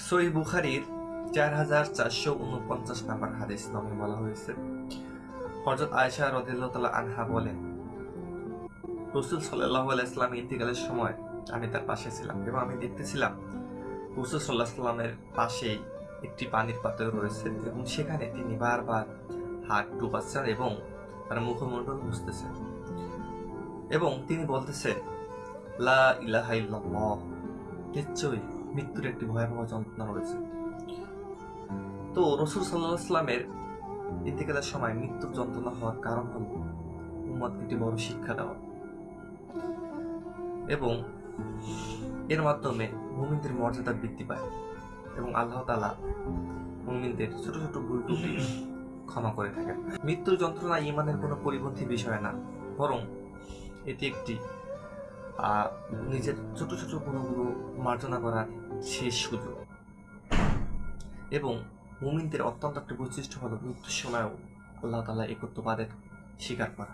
সহিহ বুখারীর 4449 নম্বর হাদিস নামে বলা হয়েছে, হযরত আয়েশা রাদিয়াল্লাহু তাআলা আনহা বলেন, রাসূল সাল্লাল্লাহু আলাইহি ওয়াসাল্লাম ইন্তিকালের সময় আমি তার পাশে ছিলাম এবং আমি দেখতেছিলাম রাসূল সাল্লাল্লাহু আলাইহি ওয়াসাল্লামের পাশেই একটি পানির পাত্র রয়েছে এবং সেখানে তিনি বারবার হাত ডুবাচ্ছেন এবং তার মুখমণ্ডল মুছতেছেন এবং তিনি বলতেছেন, লা ইলাহা ইল্লাল্লাহ, নিশ্চয়ই মৃত্যুর একটি ভয়াবহ যন্ত্রণা রয়েছে। তো রাসূল সাল্লাল্লাহু আলাইহি ওয়াসাল্লামের ইন্তিকালের সময় মৃত্যুর যন্ত্রণা হওয়ার কারণ হল উম্মতকে একটি বড় শিক্ষা দেওয়া এবং এর মাধ্যমে মুমিনদের মর্যাদা বৃদ্ধি পায় এবং আল্লাহ তাআলা মুমিনদের ছোট ছোট ভুল ত্রুটি ক্ষমা করে থাকেন। মৃত্যুর যন্ত্রণা ঈমানের কোনো পরিপন্থী বিষয় না, বরং এটি একটি নিজের ছোট ছোট গুণগুলো মার্জনা করার শেষ সুযোগ এবং মুমিনদের অত্যন্ত একটি বৈশিষ্ট্য হলো মৃত্যুর সময়ও আল্লাহ তাআলা একত্ববাদের স্বীকার করা।